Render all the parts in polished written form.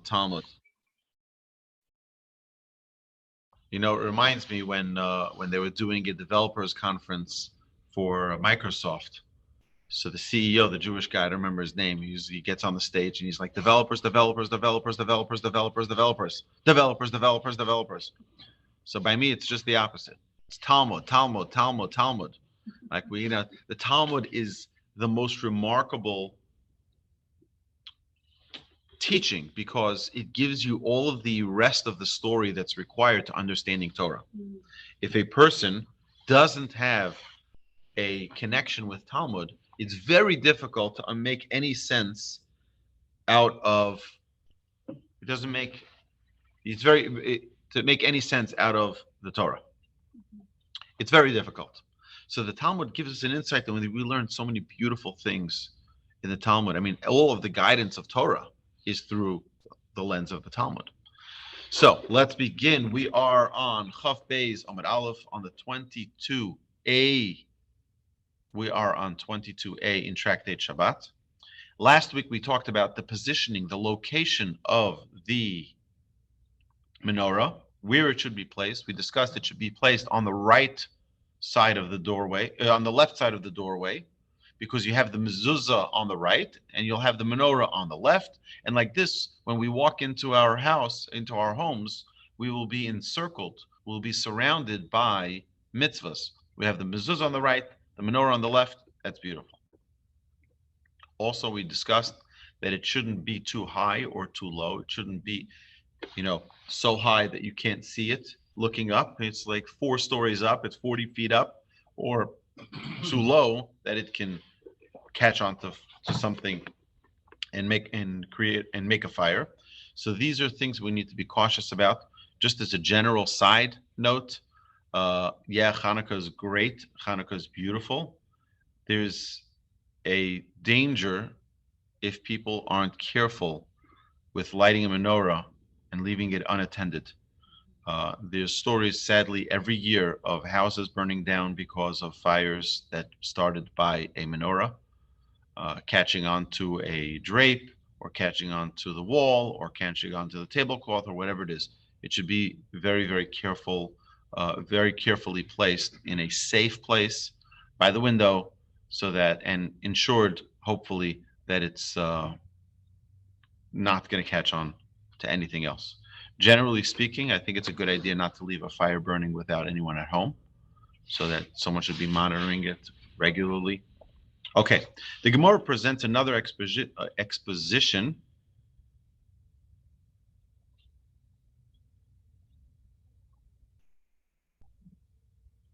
Talmud. You know, it reminds me when they were doing a developers conference for Microsoft. So the CEO, the Jewish guy, I don't remember his name. He gets on the stage and he's like, developers, developers, developers, developers, developers, developers, developers, developers, developers. So by me, it's just the opposite. It's Talmud, Talmud, Talmud, Talmud. Like the Talmud is the most remarkable teaching because it gives you all of the rest of the story that's required to understanding Torah. If a person doesn't have a connection with Talmud, it's very difficult to make any sense out of it doesn't make to make any sense out of the Torah. It's very difficult. So the Talmud gives us an insight that we learn so many beautiful things in the Talmud. I mean, all of the guidance of Torah is through the lens of the Talmud. So let's begin. We are on Chaf Beis Amud Aleph on the 22a. We are on 22a in Tractate Shabbat. Last week we talked about the positioning, the location of the menorah, where it should be placed. We discussed it should be placed on the right side of the doorway, on the left side of the doorway, because you have the mezuzah on the right and you'll have the menorah on the left. And like this, when we walk into our house, into our homes, we will be encircled, we'll be surrounded by mitzvahs. We have the mezuzah on the right, the menorah on the left. That's beautiful. Also, we discussed that it shouldn't be too high or too low. It shouldn't be, so high that you can't see it looking up. It's like 4 stories up, it's 40 feet up, or too low that it can catch onto to something and make a fire. So these are things we need to be cautious about. Just as a general side note, Hanukkah is great. Hanukkah is beautiful. There's a danger if people aren't careful with lighting a menorah and leaving it unattended. There's stories, sadly, every year of houses burning down because of fires that started by a menorah, catching onto a drape or catching onto the wall or catching onto the tablecloth or whatever it is. It should be very, very very carefully placed in a safe place by the window so that, and ensured, hopefully, that it's not going to catch on to anything else. Generally speaking, I think it's a good idea not to leave a fire burning without anyone at home, so that someone should be monitoring it regularly. Okay, the Gemara presents another exposition.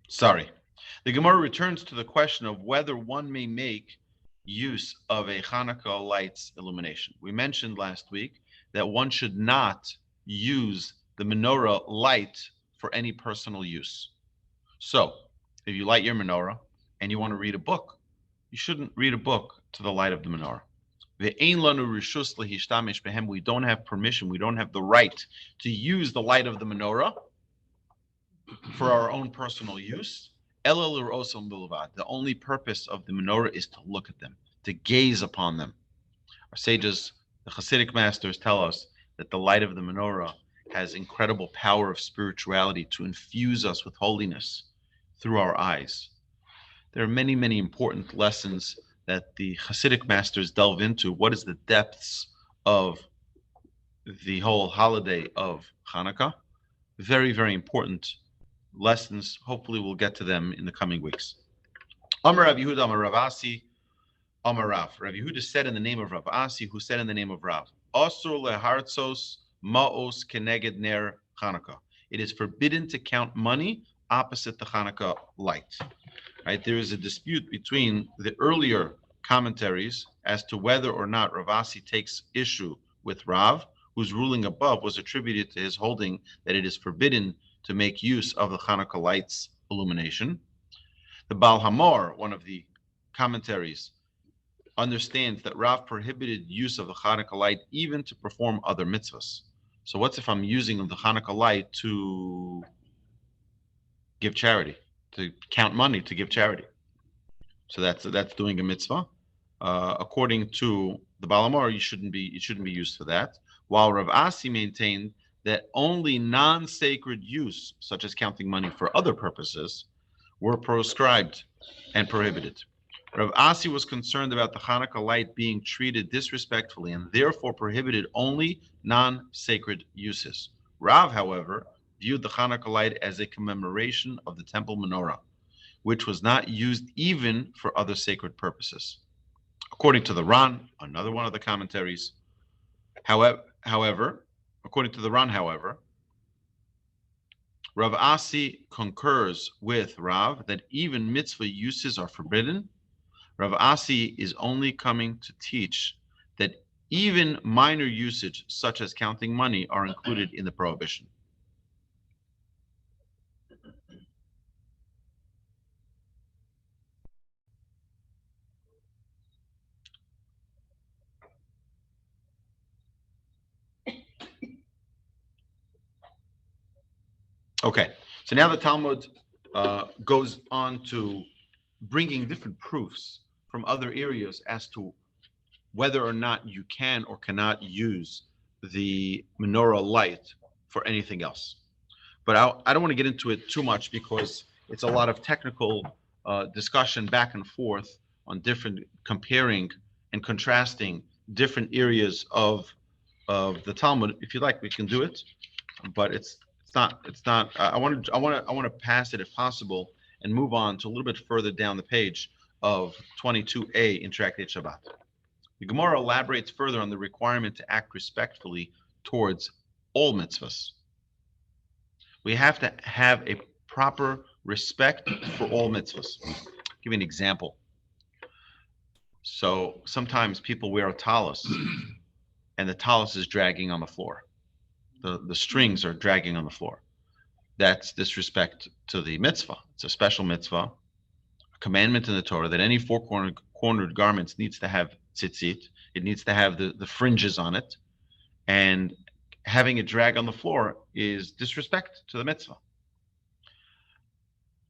Sorry. The Gemara returns to the question of whether one may make use of a Hanukkah lights illumination. We mentioned last week that one should not use the menorah light for any personal use. So, if you light your menorah and you want to read a book, you shouldn't read a book to the light of the menorah. We don't have permission, we don't have the right to use the light of the menorah for our own personal use. The only purpose of the menorah is to look at them, to gaze upon them. Our sages, the Hasidic masters, tell us that the light of the menorah has incredible power of spirituality to infuse us with holiness through our eyes. There are many, many important lessons that the Hasidic masters delve into. What is the depths of the whole holiday of Hanukkah? Very, very important lessons. Hopefully we'll get to them in the coming weeks. Amar Rav Yehuda, Amar Rav Asi, Amar Rav. Rav Yehuda said in the name of Rav Asi, who said in the name of Rav, Asur lehartzos ma'os keneged ner Hanukkah. It is forbidden to count money opposite the Hanukkah light. Right? There is a dispute between the earlier commentaries as to whether or not Rav Asi takes issue with Rav, whose ruling above was attributed to his holding that it is forbidden to make use of the Hanukkah lights illumination. The Baal Hamor, one of the commentaries, understands that Rav prohibited use of the Hanukkah light even to perform other mitzvahs. So what's if I'm using the Hanukkah light to give charity, to count money to give charity? So that's doing a mitzvah. According to the Baal Hamor, it shouldn't be used for that. while Rav Asi maintained that only non-sacred use, such as counting money for other purposes, were proscribed and prohibited. Rav Asi was concerned about the Hanukkah light being treated disrespectfully and therefore prohibited only non-sacred uses. Rav, however, viewed the Hanukkah light as a commemoration of the temple menorah, which was not used even for other sacred purposes. According to the Ran, another one of the commentaries, however, Rav Asi concurs with Rav that even mitzvah uses are forbidden. Rav Asi is only coming to teach that even minor usage, such as counting money, are included in the prohibition. Okay, so now the Talmud goes on to bringing different proofs from other areas as to whether or not you can or cannot use the menorah light for anything else. But I don't want to get into it too much because it's a lot of technical discussion back and forth on different comparing and contrasting different areas of the Talmud. If you like, we can do it, but it's not. I want to pass it if possible and move on to a little bit further down the page of 22a in Curated Shabbat. The Gemara elaborates further on the requirement to act respectfully towards all mitzvahs. We have to have a proper respect for all mitzvahs. I'll give you an example. So sometimes people wear a tallis and the tallis is dragging on the floor. The strings are dragging on the floor. That's disrespect to the mitzvah. It's a special mitzvah, a commandment in the Torah that any four-cornered garments needs to have tzitzit. It needs to have the fringes on it. And having it drag on the floor is disrespect to the mitzvah.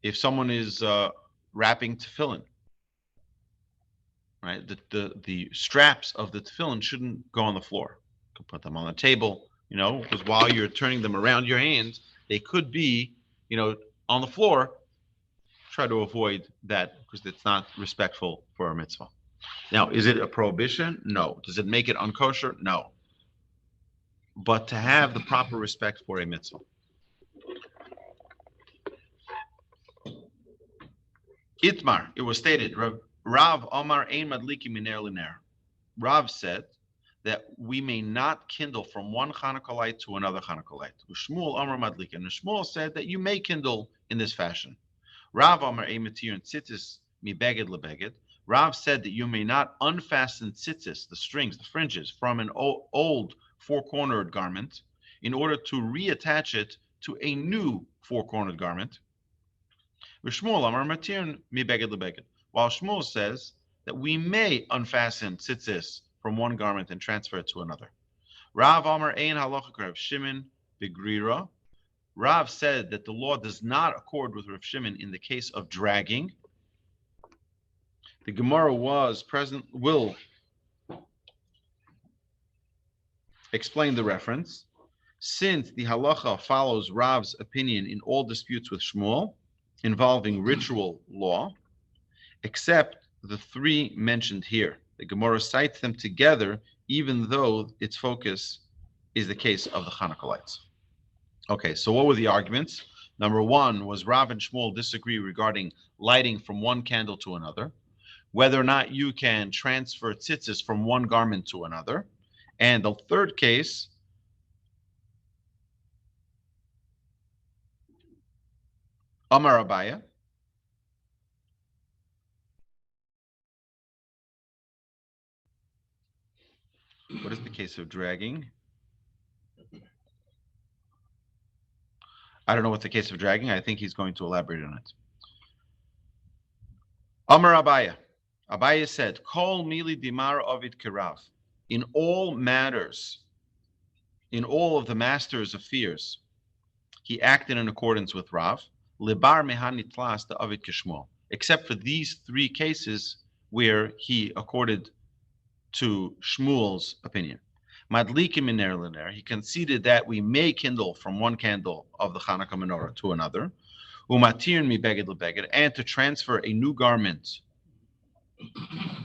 If someone is wrapping tefillin, right, the straps of the tefillin shouldn't go on the floor. You can put them on the table, because while you're turning them around your hands, they could be, on the floor. Try to avoid that because it's not respectful for a mitzvah. Now, is it a prohibition? No. Does it make it unkosher? No. But to have the proper respect for a mitzvah. Itmar, it was stated, Rav Omar Ein Madliki Miner Liner. Rav said that we may not kindle from one Hanukkah light to another Hanukkah light. Shmuel Omar Madliki. And Shmuel said that you may kindle in this fashion. Rav Omar Ein Matir and Tzitzis Mi Beged Lebeged. Rav said that you may not unfasten tzitzis, the strings, the fringes, from an old four-cornered garment in order to reattach it to a new four-cornered garment. Shmuel Amar Matir Mi Beged Lebeged. While Shmuel says that we may unfasten tzitzis from one garment and transfer it to another. Rav Amar Ein Halacha Rav Shimon Begrira. Rav said that the law does not accord with Rav Shimon in the case of dragging. The Gemara will explain the reference. Since the halacha follows Rav's opinion in all disputes with Shmuel involving ritual law, except the three mentioned here. The Gemara cites them together, even though its focus is the case of the Hanukkah lights. Okay, so what were the arguments? Number one was Rav and Shmuel disagree regarding lighting from one candle to another, whether or not you can transfer tzitzis from one garment to another. And the third case, Amar Aryeh. What is the case of dragging? I don't know what's the case of dragging. I think he's going to elaborate on it. Amar Aryeh. Aryeh said, Kol mili dimar ovid kirav. In all matters, in all of the master's affairs, he acted in accordance with Rav. Libar mehanitlas the ovid kishmo. Except for these three cases where he accorded to Shmuel's opinion. Madlikim iner l'ner. He conceded that we may kindle from one candle of the Hanukkah menorah to another. Umatir mi beged lebeged, and to transfer a new garment,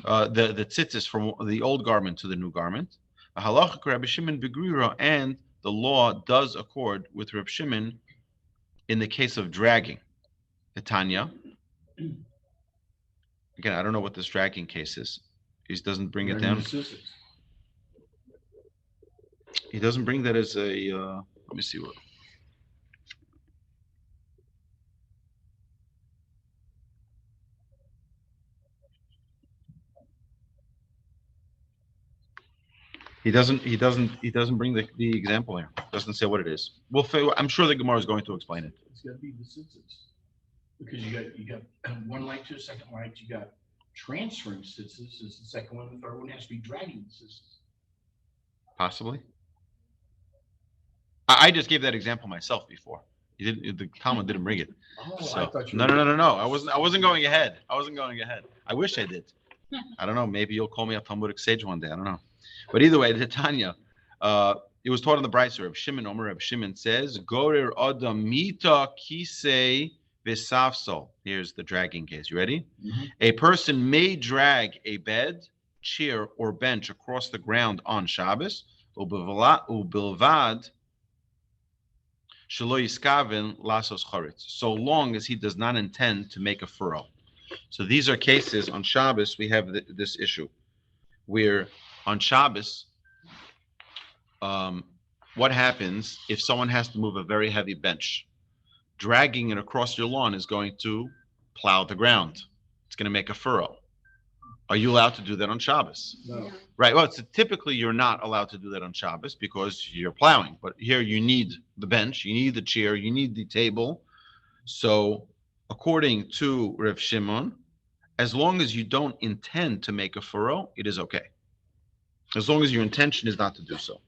the tzitzis from the old garment to the new garment. Halacha Rabbi Shimon begrira, and the law does accord with Rabbi Shimon in the case of dragging. Tanya. Again, I don't know what this dragging case is. He doesn't bring it down. He doesn't bring that as a. Let me see what. He doesn't bring the example here. Doesn't say what it is. I'm sure the Gemara is going to explain it. It's got to be the tzitzis, because you got one light to a second light. You got transferring tzitzis is the second one. The third one has to be dragging the tzitzis. Possibly. I just gave that example myself before. The Talmud didn't bring it. Oh, so, I thought you. No. I wasn't going ahead. I wish I did. I don't know. Maybe you'll call me a Talmudic sage one day. I don't know. But either way, the Tanya, it was taught in the Brisa. Reb Shimon Omer, Reb Shimon says, Gorer Adam Mita Kisei Vesafsol. Here's the dragging case. You ready? Mm-hmm. A person may drag a bed, chair, or bench across the ground on Shabbos, ubilvad shelo yiskaven lasos charetz, so long as he does not intend to make a furrow. So these are cases on Shabbos. We have this issue where on Shabbos, what happens if someone has to move a very heavy bench? Dragging it across your lawn is going to plow the ground. It's going to make a furrow. Are you allowed to do that on Shabbos? No. Right. Well, typically you're not allowed to do that on Shabbos because you're plowing. But here you need the bench, you need the chair, you need the table. So according to Rav Shimon, as long as you don't intend to make a furrow, it is okay. As long as your intention is not to do so.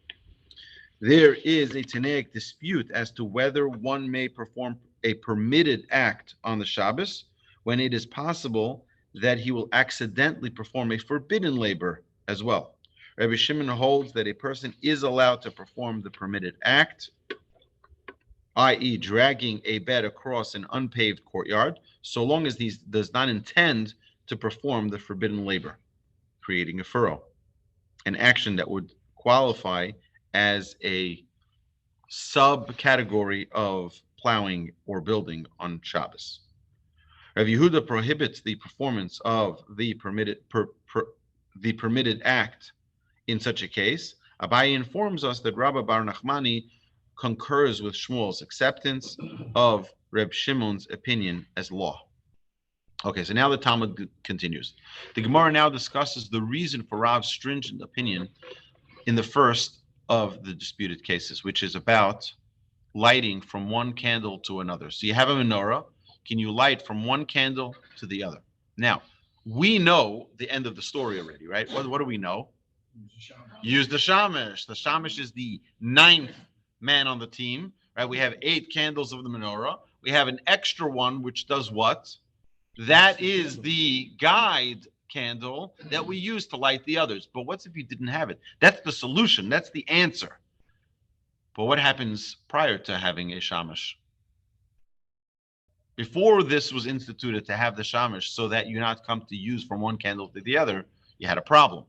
There is a Tanaic dispute as to whether one may perform a permitted act on the Shabbos when it is possible that he will accidentally perform a forbidden labor as well. Rabbi Shimon holds that a person is allowed to perform the permitted act, i.e. dragging a bed across an unpaved courtyard, so long as he does not intend to perform the forbidden labor, creating a furrow, an action that would qualify as a subcategory of plowing or building on Shabbos. Rav Yehuda prohibits the performance of the permitted act in such a case. Abaye informs us that Rabbi Bar Nachmani concurs with Shmuel's acceptance of Reb Shimon's opinion as law. Okay, so now the Talmud continues. The Gemara now discusses the reason for Rav's stringent opinion in the first of the disputed cases, which is about lighting from one candle to another. So you have a menorah. Can you light from one candle to the other? Now, we know the end of the story already, right? What do we know? Use the shamash. The shamash is the 9th man on the team, right? We have 8 candles of the menorah. We have an extra one, which does what? That is the guide candle that we use to light the others. But what's if you didn't have it? That's the solution. That's the answer. But what happens prior to having a shamash? Before this was instituted to have the shamash so that you not come to use from one candle to the other, you had a problem.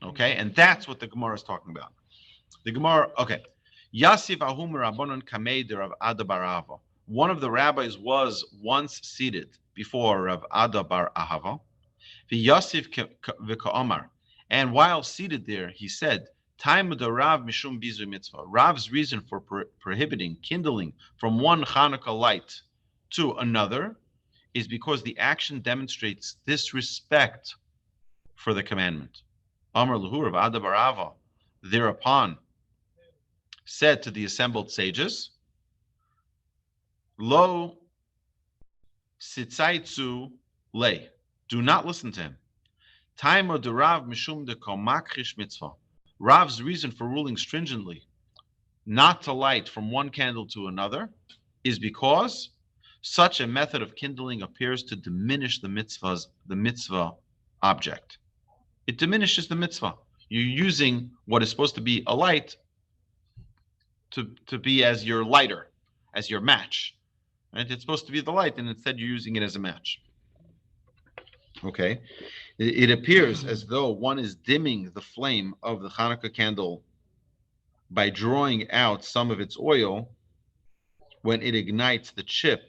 Okay, and that's what the Gemara is talking about. The Gemara, okay. Yasiv ahum rabbanon kamei de Rav Ada bar Ahava. One of the rabbis was once seated before Rav Ada bar Ahava. V'yasiv v'ka'omar. And while seated there, he said, Time of the Rav Mishum Bizu Mitzvah. Rav's reason for prohibiting kindling from one Hanukkah light to another is because the action demonstrates disrespect for the commandment. Amar Lahu Rav Ada bar Ahava thereupon said to the assembled sages, Lo sitzaitzu lei. Do not listen to him. Time of the Rav Mishum de Komakrish Mitzvah. Rav's reason for ruling stringently not to light from one candle to another is because such a method of kindling appears to diminish the mitzvah object. It diminishes the mitzvah. You're using what is supposed to be a light to be as your lighter, as your match. Right? It's supposed to be the light, and instead you're using it as a match. Okay? It appears as though one is dimming the flame of the Hanukkah candle by drawing out some of its oil when it ignites the chip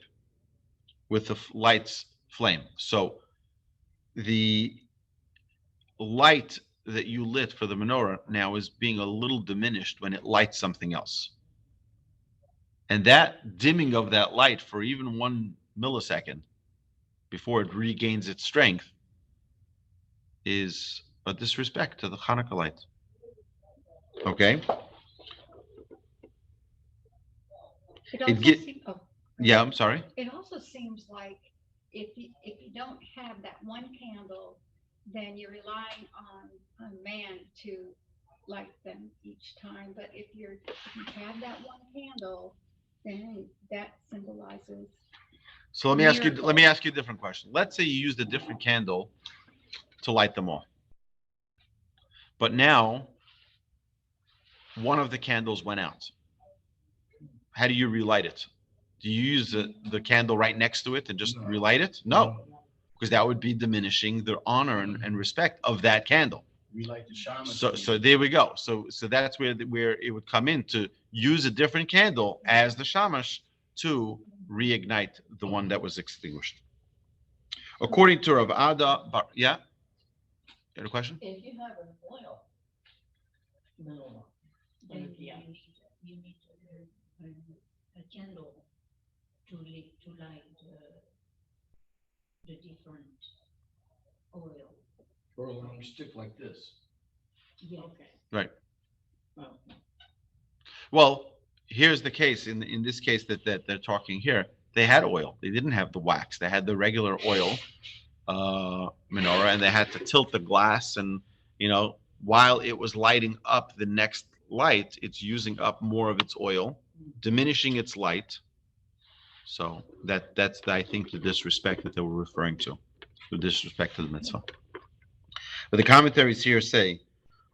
with the light's flame. So the light that you lit for the menorah now is being a little diminished when it lights something else. And that dimming of that light for even 1 millisecond before it regains its strength is a disrespect to the Hanukkah light. Okay? Yeah, I'm sorry. It also seems like if you don't have that one candle, then you're relying on man to light them each time. But if you have that one candle, then that symbolizes. So let me ask you a different question. Let's say you used a different candle to light them all. But now one of the candles went out. How do you relight it? Do you use the candle right next to it and just relight it? No, because that would be diminishing the honor and respect of that candle. Relight the shaman. So there we go. So that's where it would come in, to use a different candle as the shamash to reignite the one that was extinguished. According to Rav Ada, yeah? You had a question? If you have an oil, no, then you need a candle to light the different oil. Or a long stick like this. Yeah. Okay. Right. Well, Well, here's the case. In this case that they're talking here, they had oil. They didn't have the wax. They had the regular oil menorah, and they had to tilt the glass, and while it was lighting up the next light, it's using up more of its oil, diminishing its light. So that's I think the disrespect that they were referring to, the disrespect to the mitzvah. But the commentaries here say,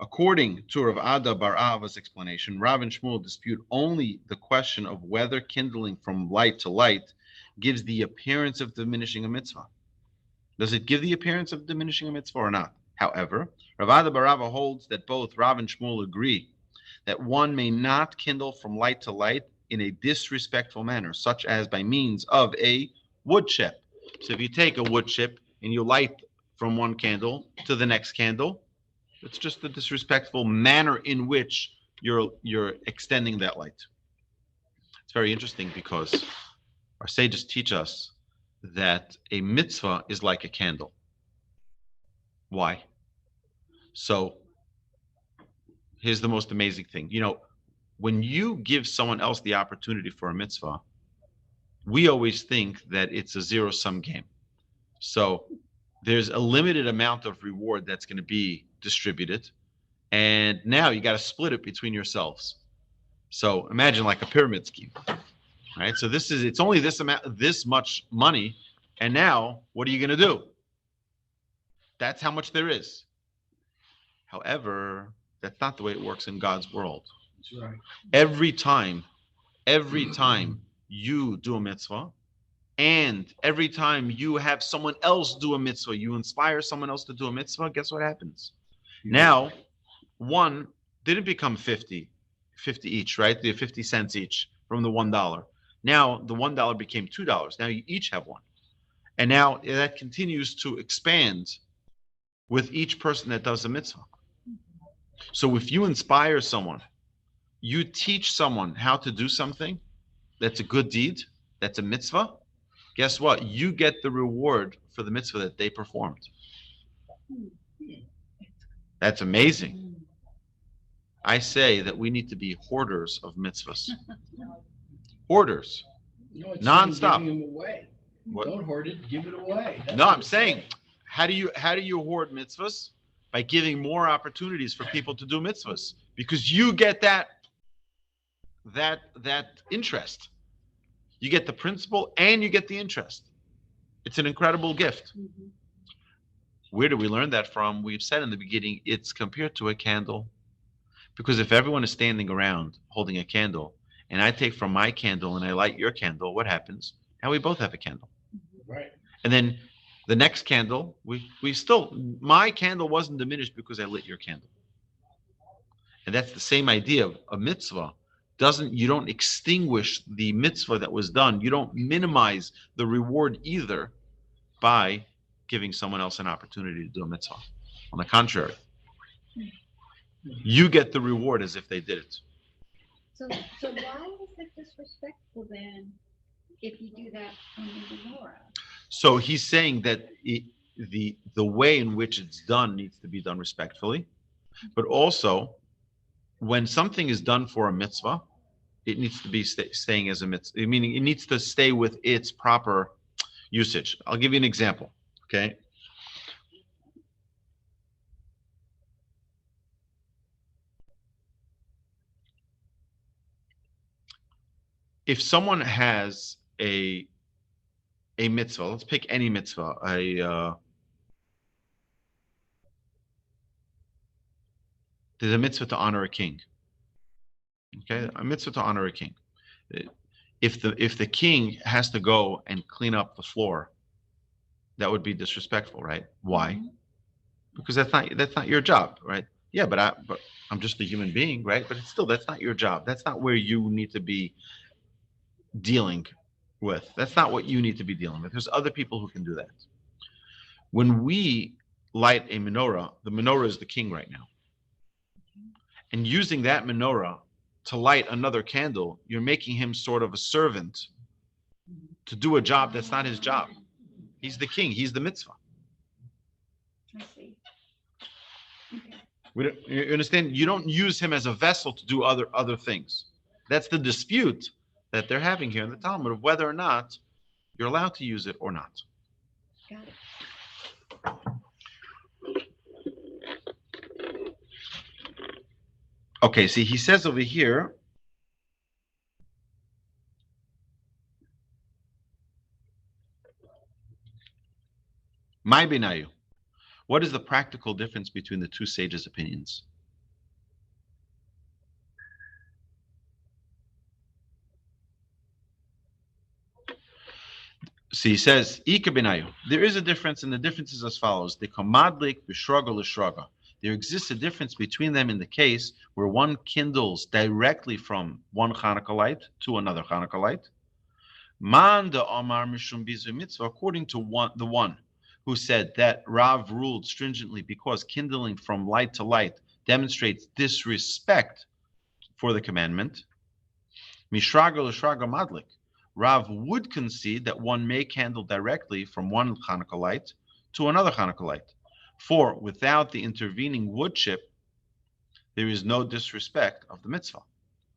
according to Rav Ada bar Ava's explanation, Rav and Shmuel dispute only the question of whether kindling from light to light gives the appearance of diminishing a mitzvah. Does it give the appearance of diminishing a mitzvah or not? However, Rav Ada bar Ava holds that both Rav and Shmuel agree that one may not kindle from light to light in a disrespectful manner, such as by means of a wood chip. So if you take a wood chip and you light from one candle to the next candle, it's just a disrespectful manner in which you're extending that light. It's very interesting because our sages teach us that a mitzvah is like a candle. Why? So here's the most amazing thing. When you give someone else the opportunity for a mitzvah, we always think that it's a zero-sum game. So there's a limited amount of reward that's going to be distributed, and now you got to split it between yourselves. So imagine like a pyramid scheme, right? So it's only this amount, this much money, and now what are you going to do? That's how much there is. However, that's not the way it works in God's world. That's right. Every time you do a mitzvah, and every time you have someone else do a mitzvah, you inspire someone else to do a mitzvah, guess what happens? Now, one didn't become 50 each, right? The 50 cents each from the $1. Now the $1 became $2. Now you each have one. And now that continues to expand with each person that does a mitzvah. So if you inspire someone, you teach someone how to do something that's a good deed, that's a mitzvah, guess what? You get the reward for the mitzvah that they performed. That's amazing. I say that we need to be hoarders of mitzvahs. Hoarders. Non-stop. Giving them away. What? Don't hoard it, give it away. That's No, what I'm it's saying, how do you hoard mitzvahs? By giving more opportunities for people to do mitzvahs, because you get that interest. You get the principle and you get the interest. It's an incredible gift. Where do we learn that from? We've said in the beginning, it's compared to a candle. Because if everyone is standing around holding a candle, and I take from my candle and I light your candle, what happens? Now we both have a candle. Right. And then the next candle, we still, my candle wasn't diminished because I lit your candle. And that's the same idea of a mitzvah. You don't extinguish the mitzvah that was done. You don't minimize the reward either by giving someone else an opportunity to do a mitzvah. On the contrary, you get the reward as if they did it. So why is it disrespectful then if you do that on the menorah? So he's saying that the way in which it's done needs to be done respectfully, but also when something is done for a mitzvah, it needs to be staying as a mitzvah, meaning it needs to stay with its proper usage. I'll give you an example, okay? If someone has a mitzvah, let's pick any mitzvah, there's a mitzvah to honor a king. Okay, a mitzvah to honor a king. If the king has to go and clean up the floor, that would be disrespectful, right? Why? Because that's not your job, right? Yeah, but I'm just a human being, right? But it's still, that's not your job. That's not where you need to be dealing with. That's not what you need to be dealing with. There's other people who can do that. When we light a menorah, the menorah is the king right now. And using that menorah to light another candle, you're making him sort of a servant to do a job that's not his job. He's the king. He's the mitzvah. I see. Okay. You understand? You don't use him as a vessel to do other things. That's the dispute that they're having here in the Talmud of whether or not you're allowed to use it or not. Got it. Okay, see, he says over here, my benayu. What is the practical difference between the two sages' opinions? So he says, Ika benayu. There is a difference, and the difference is as follows: the kamadlik b'shraga l'shraga. There exists a difference between them in the case where one kindles directly from one Hanukkah light to another Hanukkah light. Man de Amar Mishum Bizu Mitzvah, according to the one who said that Rav ruled stringently because kindling from light to light demonstrates disrespect for the commandment. Mishraga l'shraga madlik. Rav would concede that one may kindle directly from one Hanukkah light to another Hanukkah light. For without the intervening wood chip, there is no disrespect of the mitzvah.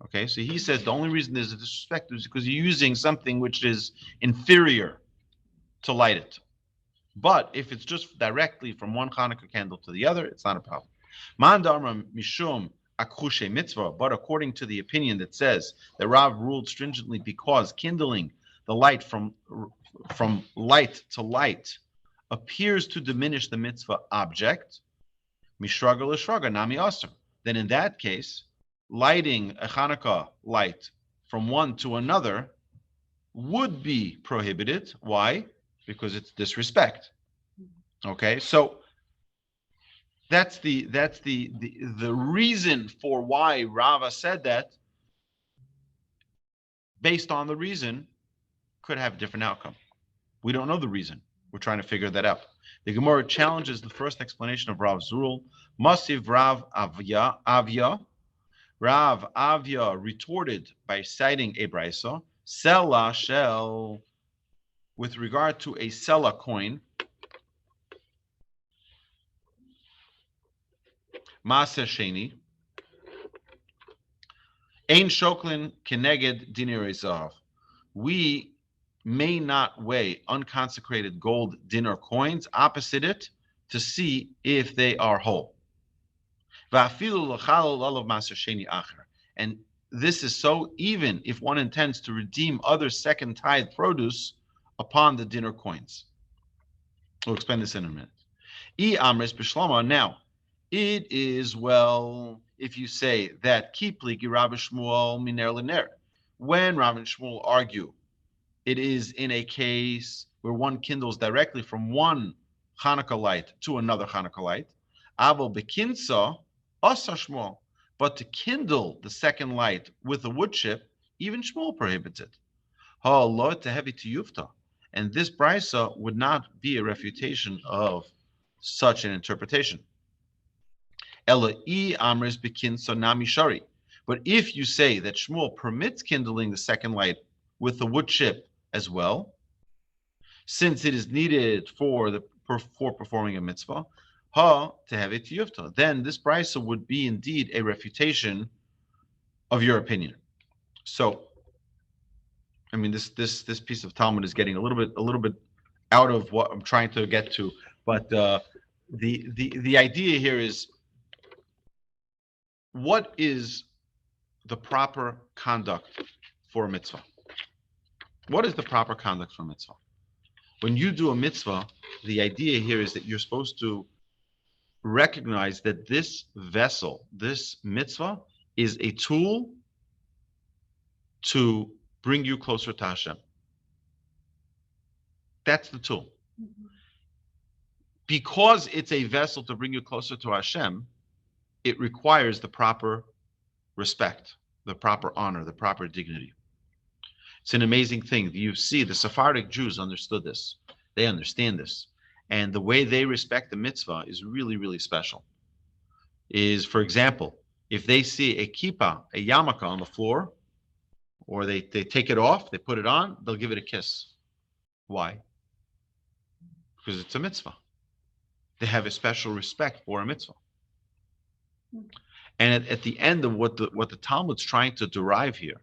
Okay, so he says the only reason there's a disrespect is because you're using something which is inferior to light it. But if it's just directly from one Hanukkah candle to the other, it's not a problem. Man da'amar mishum akhushe mitzvah, but according to the opinion that says that Rav ruled stringently because kindling the light from light to light appears to diminish the mitzvah object, mishraga l'shraga nami aser. Then in that case, lighting a Hanukkah light from one to another would be prohibited. Why? Because it's disrespect. Okay, so that's the reason for why Rava said that. Based on the reason, could have a different outcome. We don't know the reason. We're trying to figure that out. The Gemara challenges the first explanation of Rav's rule. Masiv Rav Avya. Rav Avya retorted by citing a brisa, Sela shel, with regard to a Sela coin, Maser Sheni, Ein Shoklin Keneged Dinir Zav. We may not weigh unconsecrated gold dinner coins opposite it to see if they are whole. And this is so even if one intends to redeem other second tithe produce upon the dinner coins. We'll explain this in a minute. I amres b'shlama. Now, it is well if you say that kipli gi Rabbi Shmuel miner l'ner. When Rabbi and Shmuel argue, it is in a case where one kindles directly from one Hanukkah light to another Hanukkah light. Avo bekinsa asa Shmuel. But to kindle the second light with a wood chip, even Shmuel prohibits it. Ha to heavy to yufta. And this brisa would not be a refutation of such an interpretation. Ela I amres bekinsa nami shari. But if you say that Shmuel permits kindling the second light with the wood chip as well, since it is needed for performing a mitzvah, to have it yufta, then this brisa would be indeed a refutation of your opinion. So, I mean, this piece of Talmud is getting a little bit out of what I'm trying to get to, but the idea here is, what is the proper conduct for a mitzvah? What is the proper conduct for a mitzvah? When you do a mitzvah, the idea here is that you're supposed to recognize that this vessel, this mitzvah, is a tool to bring you closer to Hashem. That's the tool. Because it's a vessel to bring you closer to Hashem, it requires the proper respect, the proper honor, the proper dignity. It's an amazing thing. You see, the Sephardic Jews understood this. They understand this. And the way they respect the mitzvah is really, really special. Is, for example, if they see a kippah, a yarmulke on the floor, or they take it off, they put it on, they'll give it a kiss. Why? Because it's a mitzvah. They have a special respect for a mitzvah. And at the end of what the Talmud's trying to derive here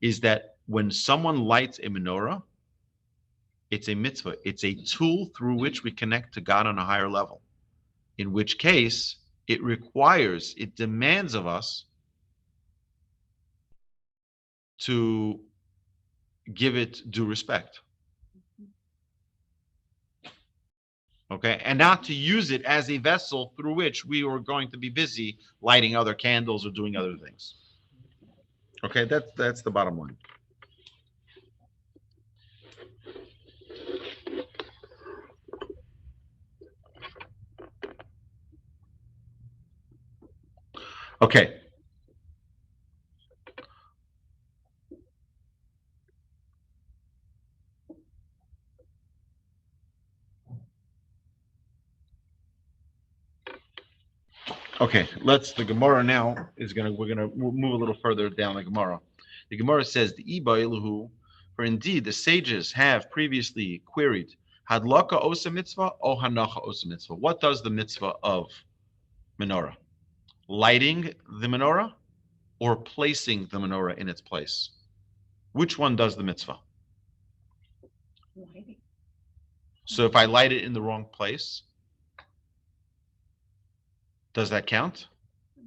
is that when someone lights a menorah, it's a mitzvah. It's a tool through which we connect to God on a higher level. In which case, it demands of us to give it due respect. Okay, and not to use it as a vessel through which we are going to be busy lighting other candles or doing other things. Okay, that's the bottom line. Okay. Okay, the Gemara now we're gonna move a little further down the Gemara. The Gemara says, the Iba Eluhu, for indeed the sages have previously queried, Hadlaka osa mitzvah o hanacha osa mitzvah. What does the mitzvah of menorah? Lighting the menorah or placing the menorah in its place? Which one does the mitzvah? Lighting. So if I light it in the wrong place, does that count?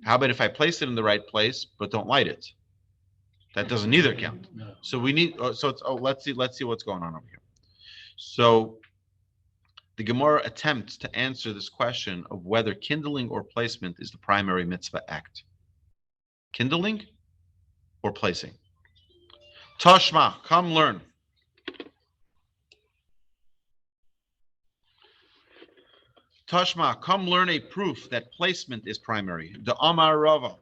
How about if I place it in the right place but don't light it? That doesn't either count. No. So we need. Let's see what's going on over here. So the Gemara attempts to answer this question of whether kindling or placement is the primary mitzvah act. Kindling or placing? Tashma, come learn. Tashma, come learn a proof that placement is primary. The Amar Rava.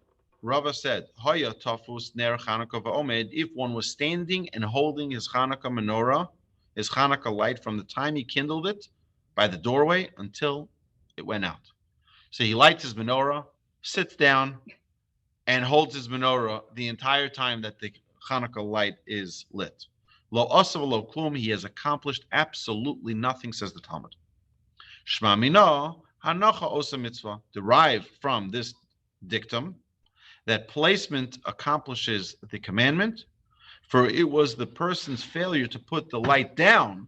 Rava said, Haya tafus ner Chanukah va'omed. If one was standing and holding his Chanukah menorah, his Chanukah light, from the time he kindled it by the doorway until it went out. So he lights his menorah, sits down, and holds his menorah the entire time that the Chanukah light is lit. Lo asav lo klum, he has accomplished absolutely nothing, says the Talmud. Shma mina hanacha osa mitzvah, derived from this dictum that placement accomplishes the commandment, for it was the person's failure to put the light down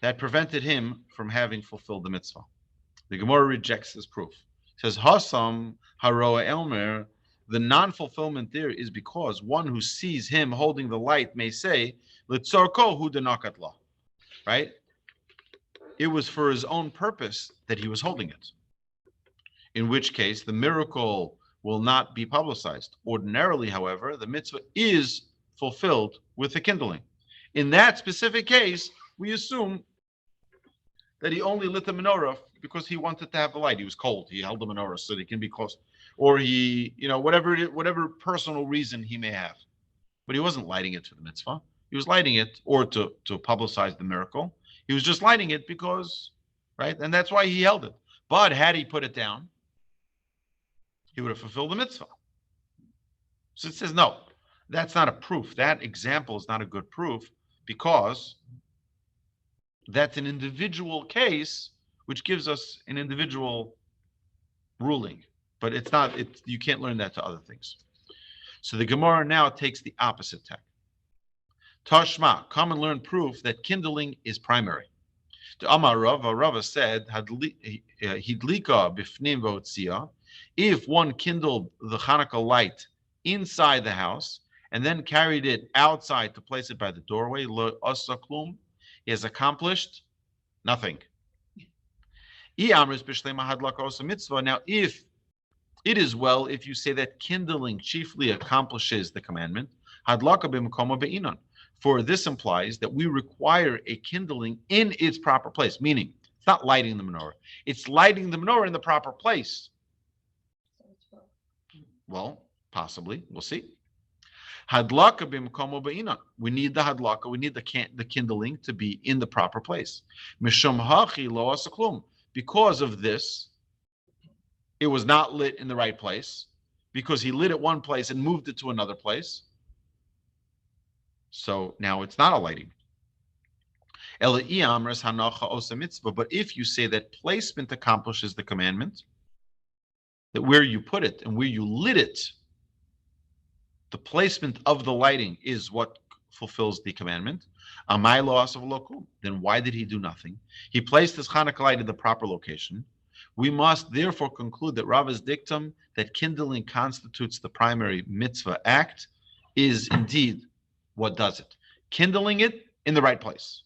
that prevented him from having fulfilled the mitzvah. The Gemara rejects this proof. It says, Hasam haroa elmer, the non-fulfillment there is because one who sees him holding the light may say, Litzorko hu denakatla, right? it was for his own purpose that he was holding it. In which case, the miracle will not be publicized. Ordinarily, however, the mitzvah is fulfilled with the kindling. In that specific case, we assume that he only lit the menorah because he wanted to have the light. He was cold. He held the menorah so that he can be close. Or he, whatever personal reason he may have. But he wasn't lighting it for the mitzvah. He was lighting it or to publicize the miracle. He was just lighting it because, right? And that's why he held it. But had he put it down, he would have fulfilled the mitzvah. So it says, no, that's not a proof. That example is not a good proof because that's an individual case, which gives us an individual ruling. But it's not, you can't learn that to other things. So the Gemara now takes the opposite tack. Tashma, come and learn proof that kindling is primary. The Amar Rava said, Hidlika bifnim v'otzia, if one kindled the Hanukkah light inside the house and then carried it outside to place it by the doorway, lo asa klum, he has accomplished nothing. Now, if it is well if you say that kindling chiefly accomplishes the commandment, for this implies that we require a kindling in its proper place, meaning it's not lighting the menorah, it's lighting the menorah in the proper place. Well, possibly, we'll see. Hadlaka b'mkomo ba'ina. We need the hadlaka. We need the kindling to be in the proper place. Mishum hachi lo asaklum. Because of this, it was not lit in the right place. Because he lit it one place and moved it to another place. So now it's not a lighting. But if you say that placement accomplishes the commandment, that where you put it and where you lit it, the placement of the lighting is what fulfills the commandment. Then why did he do nothing? He placed his Hanukkah light in the proper location. We must therefore conclude that Rava's dictum that kindling constitutes the primary mitzvah act is indeed what does it. Kindling it in the right place.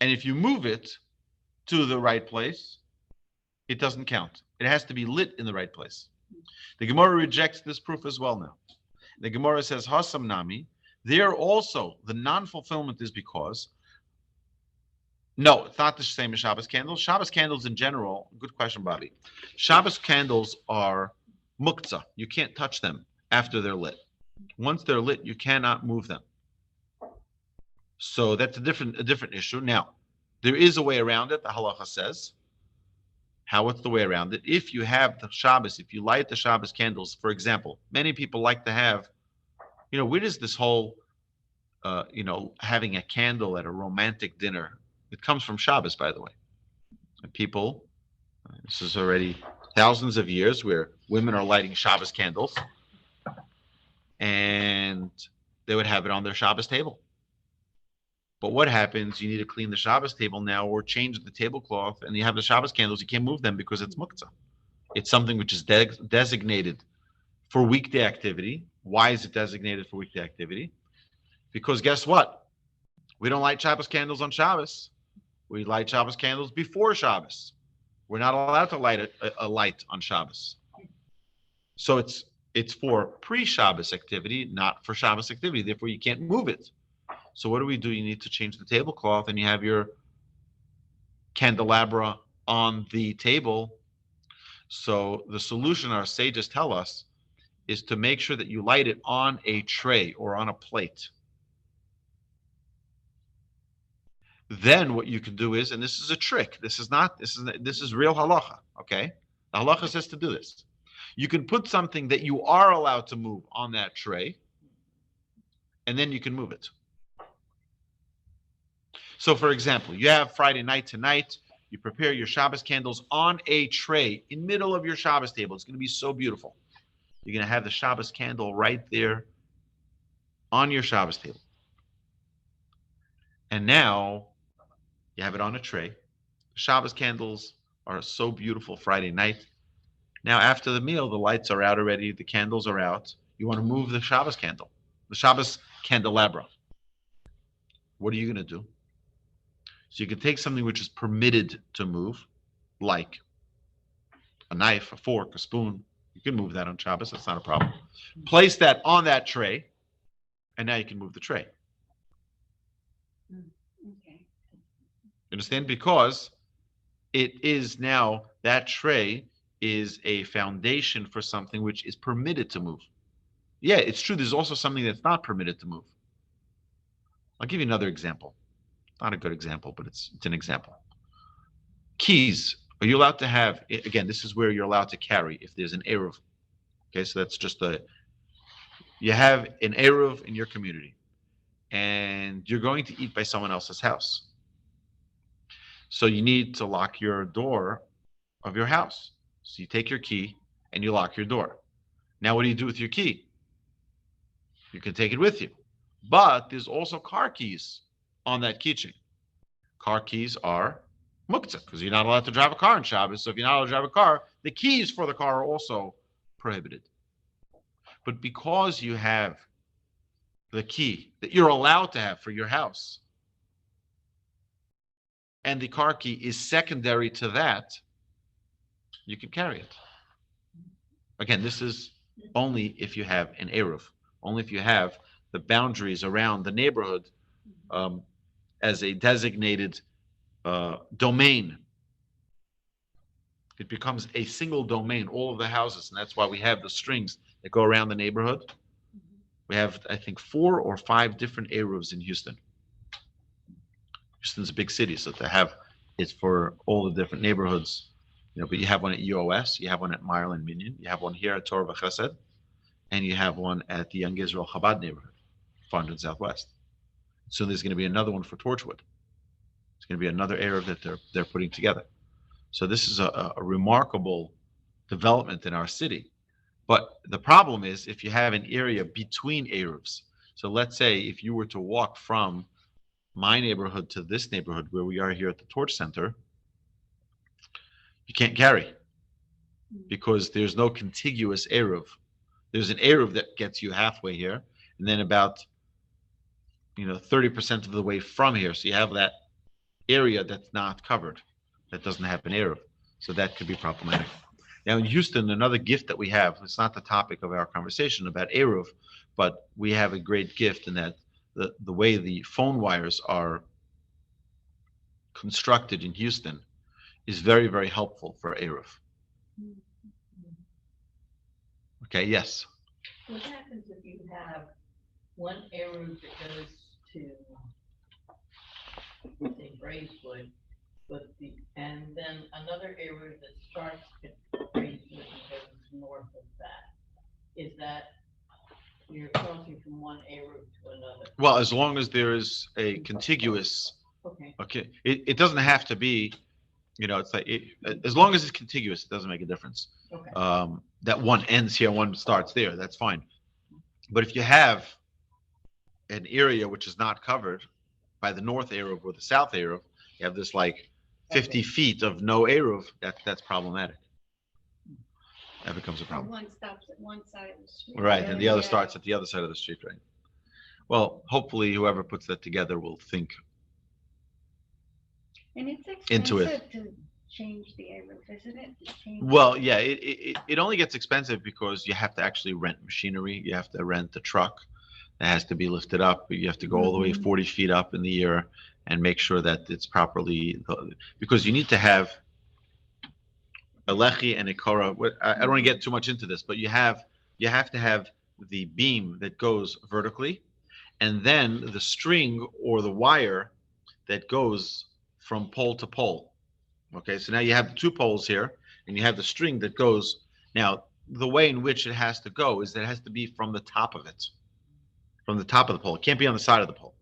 And if you move it to the right place, it doesn't count. It has to be lit in the right place. The Gemara rejects this proof as well now. The Gemara says, Hasam Nami, there also the non-fulfillment is because, no, it's not the same as Shabbos candles. Shabbos candles in general, good question, Bobby. Shabbos candles are muktzah. You can't touch them after they're lit. Once they're lit, you cannot move them. So that's a different issue. Now, there is a way around it, the halacha says. What's the way around it? If you have the Shabbos, if you light the Shabbos candles, for example, many people like to have, where does this whole, having a candle at a romantic dinner? It comes from Shabbos, by the way. And people, this is already thousands of years where women are lighting Shabbos candles, and they would have it on their Shabbos table. But what happens? You need to clean the Shabbos table now or change the tablecloth, and you have the Shabbos candles. You can't move them because it's muktzah. It's something which is designated for weekday activity. Why is it designated for weekday activity? Because guess what? We don't light Shabbos candles on Shabbos. We light Shabbos candles before Shabbos. We're not allowed to light a light on Shabbos. So it's for pre-Shabbos activity, not for Shabbos activity. Therefore, you can't move it. So what do? You need to change the tablecloth, and you have your candelabra on the table. So the solution our sages tell us is to make sure that you light it on a tray or on a plate. Then what you can do is, and this is a trick. This is real halacha. Okay, the halacha says to do this. You can put something that you are allowed to move on that tray, and then you can move it. So, for example, you have Friday night tonight. You prepare your Shabbos candles on a tray in middle of your Shabbos table. It's going to be so beautiful. You're going to have the Shabbos candle right there on your Shabbos table. And now you have it on a tray. Shabbos candles are so beautiful Friday night. Now, after the meal, the lights are out already. The candles are out. You want to move the Shabbos candle, the Shabbos candelabra. What are you going to do? So you can take something which is permitted to move, like a knife, a fork, a spoon. You can move that on Shabbos. That's not a problem. Place that on that tray, and now you can move the tray. Okay. Understand? Because it is now, that tray is a foundation for something which is permitted to move. Yeah, it's true. There's also something that's not permitted to move. I'll give you another example. Not a good example, but it's an example. Keys. Are you allowed to have, again, this is where you're allowed to carry if there's an Eruv. Okay, so that's just you have an Eruv in your community and you're going to eat by someone else's house. So you need to lock your door of your house. So you take your key and you lock your door. Now, what do you do with your key? You can take it with you. But there's also car keys on that keychain. Car keys are muktzah, because you're not allowed to drive a car on Shabbos. So if you're not allowed to drive a car, the keys for the car are also prohibited. But because you have the key that you're allowed to have for your house, and the car key is secondary to that, you can carry it. Again, this is only if you have an Eruv, only if you have the boundaries around the neighborhood as a designated domain. It becomes a single domain, all of the houses, and that's why we have the strings that go around the neighborhood. We have, I think, 4 or 5 different Eruvs in Houston. Houston's a big city, so to have it's for all the different neighborhoods, but you have one at UOS, you have one at Maryland Minion, you have one here at Torah V'Chesed, and you have one at the Young Israel Chabad neighborhood, 400 Southwest. So there's going to be another one for Torchwood. It's going to be another Eruv that they're putting together. So this is a remarkable development in our city. But the problem is if you have an area between Eruvs. So let's say if you were to walk from my neighborhood to this neighborhood where we are here at the Torch Center, you can't carry because there's no contiguous Eruv. There's an Eruv that gets you halfway here, and then about 30% of the way from here. So you have that area that's not covered, that doesn't have an Eruv. So that could be problematic. Now in Houston, another gift that we have, it's not the topic of our conversation about Eruv, but we have a great gift in that the way the phone wires are constructed in Houston is very, very helpful for Eruv. Okay, yes. What happens if you have one Eruv that goes to, say, Braeswood, and then another Eruv that starts at Braeswood and goes north of that? Is that you're crossing from one Eruv to another? Well, as long as there is a contiguous. Okay. It doesn't have to be, it's like as long as it's contiguous, it doesn't make a difference. Okay. That one ends here, one starts there. That's fine. But if you have an area which is not covered by the north Eruv or the south Eruv, you have this like 50 feet of no Eruv. That's problematic. That becomes a problem. One stops at one side of the street. Right, and the other starts at the other side of the street, right? Well, hopefully whoever puts that together will think And it's into it. expensive to change the Eruv, isn't it? Well, yeah, it only gets expensive because you have to actually rent machinery. You have to rent a truck that has to be lifted up. You have to go all the way 40 feet up in the air and make sure that it's properly, because you need to have a lechi and a korah. I don't want to get too much into this, but you have to have the beam that goes vertically, and then the string or the wire that goes from pole to pole. Okay, so now you have the 2 poles here, and you have the string that goes. Now, the way in which it has to go is that it has to be from the top of it, from the top of the pole. It can't be on the side of the pole.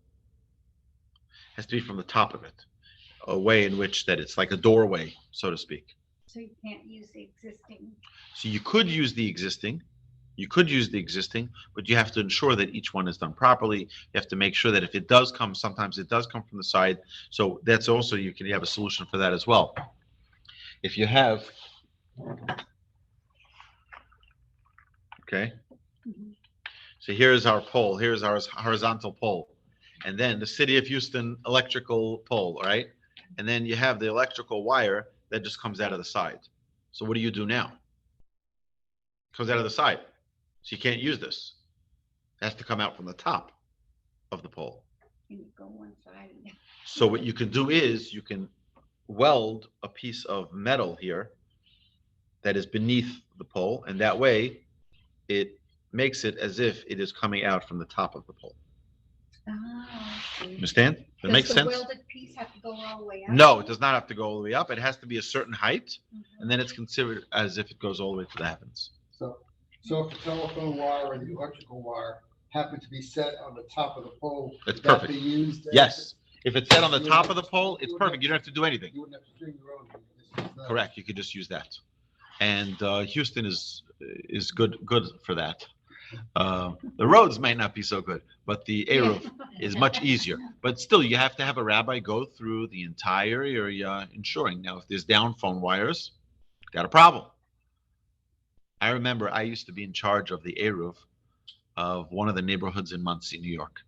It has to be from the top of it, a way in which that it's like a doorway, so to speak. So you can't use the existing. So you could use the existing, but you have to ensure that each one is done properly. You have to make sure that if it does come, sometimes it does come from the side. So that's also, you have a solution for that as well. If you have, okay. So here's our pole, here's our horizontal pole. And then the City of Houston electrical pole, right? and then you have the electrical wire that just comes out of the side. So what do you do now? Comes out of the side. So you can't use this. It has to come out from the top of the pole. And you go one side. So what you can do is you can weld a piece of metal here that is beneath the pole, and that way it makes it as if it is coming out from the top of the pole. Understand? That makes sense? Does the welded piece have to go all the way up? No, it does not have to go all the way up. It has to be a certain height, and then it's considered as if it goes all the way to the heavens. So if the telephone wire and the electrical wire happen to be set on the top of the pole, It's that perfect. be used as- Yes. If it's set on the top of the pole, it's perfect. You don't have to do anything. You wouldn't have to string your own. You could just use that. Correct. You could just use that. And Houston is good for that. The roads might not be so good, but the Eruv is much easier. But still, you have to have a rabbi go through the entire area ensuring. Now, if there's down phone wires, got a problem. I remember I used to be in charge of the Eruv of one of the neighborhoods in Monsey, New York.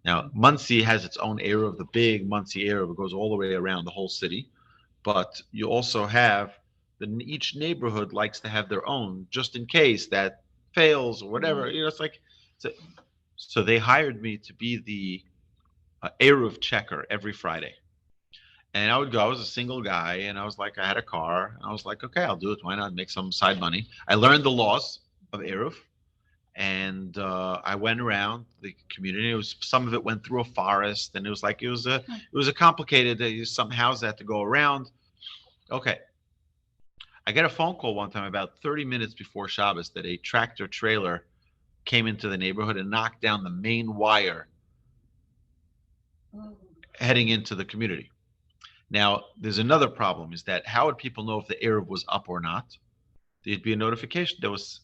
Now, Monsey has its own Eruv, the big Monsey Eruv. It goes all the way around the whole city. But you also have, each neighborhood likes to have their own, just in case that fails or whatever. You know, it's like, so they hired me to be the Eruv checker every Friday. And I would go, I was a single guy, and I was like, I had a car, and I was like, okay, I'll do it. Why not make some side money? I learned the laws of Eruv, and I went around the community. It was, some of it went through a forest, and it was a complicated, some houses had to go around. Okay. I got a phone call one time about 30 minutes before Shabbos that a tractor trailer came into the neighborhood and knocked down the main wire heading into the community. Now, there's another problem, is that how would people know if the Eruv was up or not? There'd be a notification that was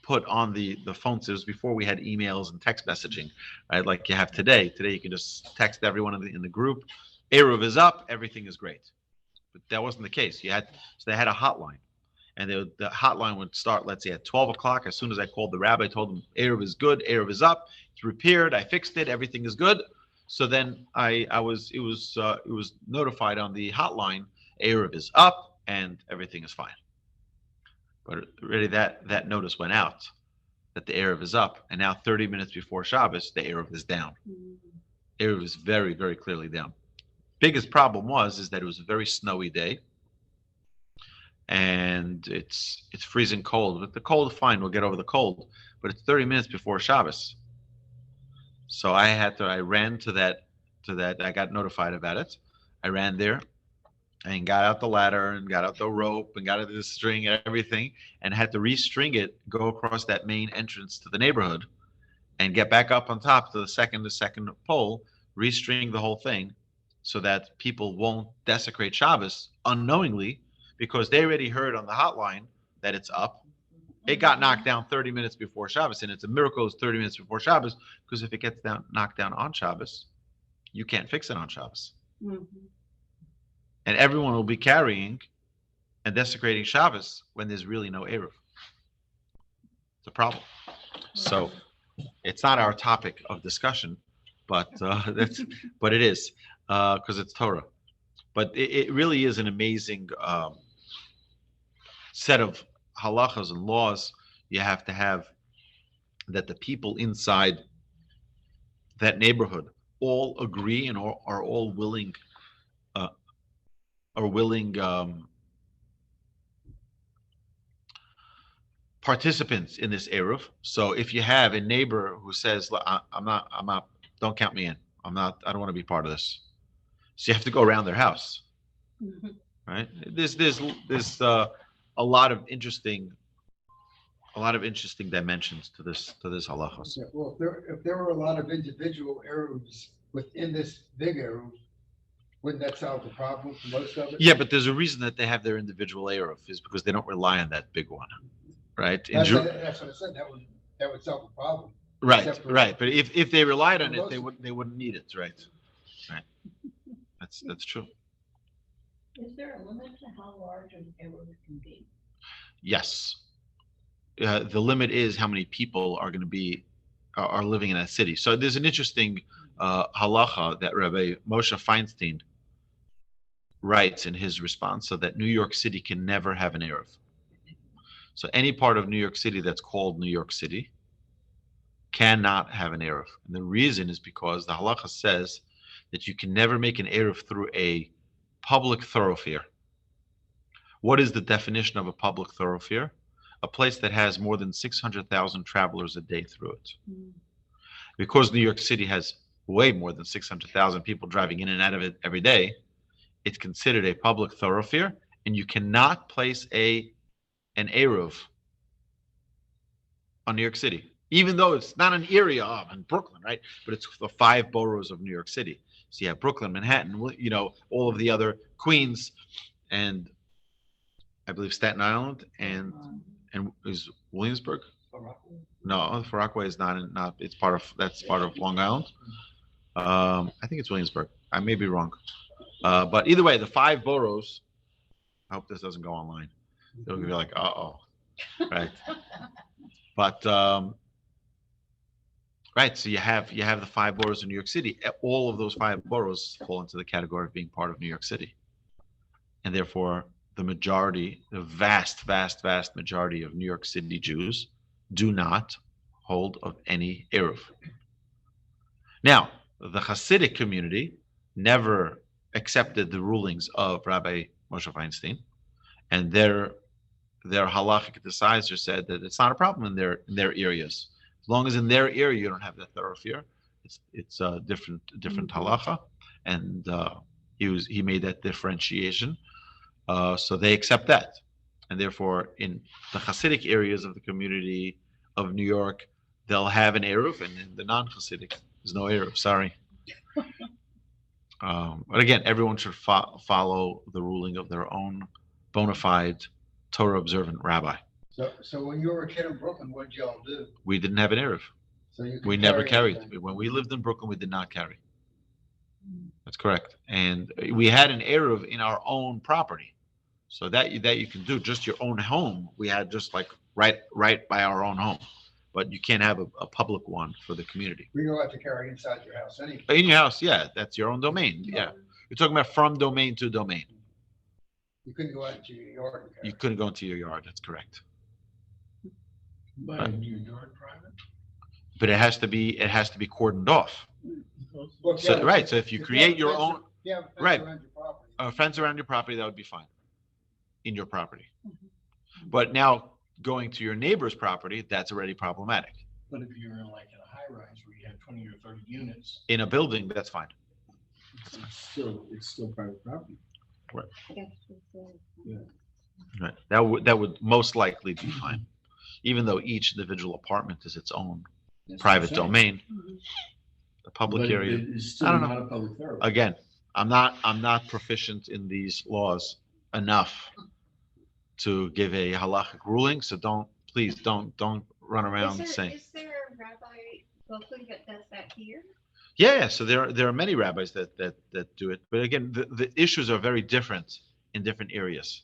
put on the phones. It was before we had emails and text messaging, right? Like you have today. Today you can just text everyone in the group, Eruv is up, everything is great. But that wasn't the case. So they had a hotline, and the hotline would start, let's say, at 12 o'clock. As soon as I called the rabbi, I told him Eruv is good, Eruv is up, it's repaired, I fixed it, everything is good. So then it was notified on the hotline, Eruv is up and everything is fine. But already that notice went out that the Eruv is up, and now 30 minutes before Shabbos, the Eruv is down. Eruv is very, very clearly down. Biggest problem is that it was a very snowy day, and it's freezing cold. But the cold, fine, we'll get over the cold. But it's 30 minutes before Shabbos, so I ran to that. I got notified about it. I ran there and got out the ladder and got out the rope and got out the string and everything, and had to restring it, go across that main entrance to the neighborhood, and get back up on top to the second pole, restring the whole thing, so that people won't desecrate Shabbos unknowingly, because they already heard on the hotline that it's up. It got knocked down 30 minutes before Shabbos, and it's a miracle it's 30 minutes before Shabbos, because if it gets knocked down on Shabbos, you can't fix it on Shabbos. And everyone will be carrying and desecrating Shabbos when there's really no Eruv. It's a problem. So it's not our topic of discussion, but it is, because it's Torah. But it really is an amazing set of halachas and laws you have to have, that the people inside that neighborhood all agree and are all willing participants in this Eruv. So if you have a neighbor who says, I'm not, don't count me in. I don't want to be part of this. So you have to go around their house, right? There's a lot of interesting dimensions to this halachos. Yeah, well, if there were a lot of individual Eruvs within this big Eruv, wouldn't that solve the problem for most of it? Yeah, but there's a reason that they have their individual Eruv, is because they don't rely on that big one, right? That's what I said. That would solve the problem. Right. But if they relied on it, Most- they wouldn't need it, right? That's true. Is there a limit to how large an Eruv can be? Yes. The limit is how many people are going to be are living in that city. So there's an interesting halacha that Rabbi Moshe Feinstein writes in his response, so that New York City can never have an Eruv. So any part of New York City that's called New York City cannot have an Eruv. And the reason is because the halacha says that you can never make an Eruv through a public thoroughfare. What is the definition of a public thoroughfare? A place that has more than 600,000 travelers a day through it. Because New York City has way more than 600,000 people driving in and out of it every day, it's considered a public thoroughfare, and you cannot place an Eruv on New York City, even though it's not an area of in Brooklyn, right? But it's the 5 boroughs of New York City. So you have Brooklyn, Manhattan, all of the other Queens, and I believe Staten Island, and is Williamsburg? No, Far Rockaway is not. It's part of Long Island. I think it's Williamsburg. I may be wrong, but either way, the 5 boroughs. I hope this doesn't go online. They'll be like, right? But right, so you have the 5 boroughs in New York City. All of those 5 boroughs fall into the category of being part of New York City, and therefore the vast majority of New York City Jews do not hold of any Eruv. Now, the Hasidic community never accepted the rulings of Rabbi Moshe Feinstein, and their halachic decisor said that it's not a problem in their areas. As long as in their area you don't have that thoroughfare, it's a different halacha, and he made that differentiation. So they accept that, and therefore in the Hasidic areas of the community of New York, they'll have an Eruv, and in the non-Hasidic, there's no Eruv. Sorry. But again, everyone should follow the ruling of their own bona fide Torah observant rabbi. So when you were a kid in Brooklyn, what did y'all do? We didn't have an Eruv. So we never carried. When we lived in Brooklyn, we did not carry. That's correct. And we had an Eruv in our own property. So that you can do, just your own home. We had just like right by our own home, but you can't have a public one for the community. We don't have to carry inside your house anyway. In your house, yeah, that's your own domain. Yeah, you're talking about from domain to domain. You couldn't go out into your yard and carry. You couldn't go into your yard. That's correct. But your yard private? But it has to be cordoned off. Well, So right. So if you create your own right around your property, fence around your property, that would be fine. In your property. But now going to your neighbor's property, that's already problematic. But if you're in like in a high rise where you have 20 or 30 units. In a building, that's fine. It's still private property. Right. Yeah. Right. That would most likely be fine. Even though each individual apartment is its own private domain. The public area. It is still I don't know. not a public thoroughfare. Again, I'm not proficient in these laws enough to give a halachic ruling, so please don't run around saying. Is there a rabbi locally that does that here? Yeah, so there are many rabbis that do it, but again, the issues are very different in different areas.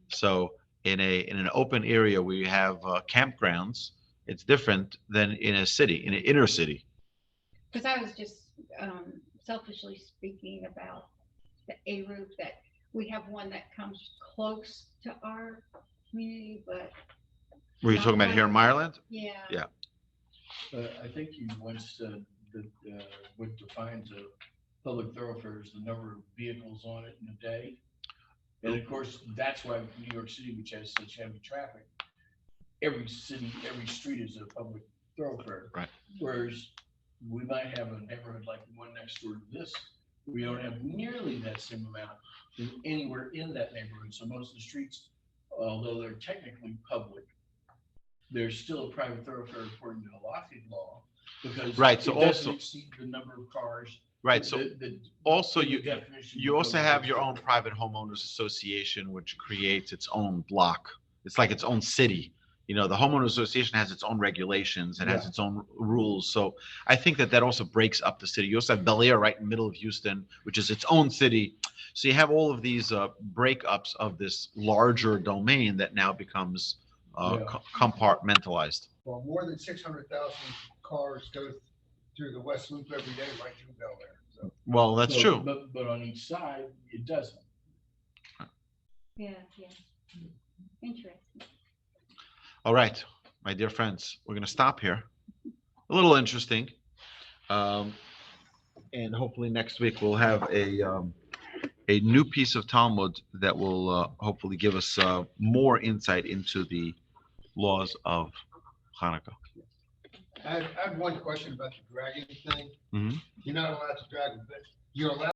So in an open area where you have campgrounds, it's different than in an inner city. Because I was just selfishly speaking about the Eruv, that we have one that comes close to our community, but. Were you talking about here in Meyerland? Yeah. Yeah. I think you once said that what defines a public thoroughfare is the number of vehicles on it in a day. And of course, that's why New York City, which has such heavy traffic, every street is a public thoroughfare. Right. Whereas we might have a neighborhood like the one next door to this, we don't have nearly that same amount anywhere in that neighborhood. So most of the streets, although they're technically public, they're still a private thoroughfare according to halachic law, because right. So it doesn't also exceed the number of cars. Right. So also you also have your own thoroughfare. private homeowners association, which creates its own block. It's like its own city. The homeowners association has its own regulations and has its own rules. So I think that also breaks up the city. You also have Bel Air right in the middle of Houston, which is its own city. So you have all of these breakups of this larger domain that now becomes compartmentalized. Well, more than 600,000 cars go through the West Loop every day, right through Bel Air, so. Well, that's So, true. But on each side, it doesn't. Yeah, interesting. All right, my dear friends, we're going to stop here. A little interesting. And hopefully next week we'll have a new piece of Talmud that will hopefully give us more insight into the laws of Hanukkah. I have one question about the dragging thing. Mhm. You're not allowed to drag, but you're allowed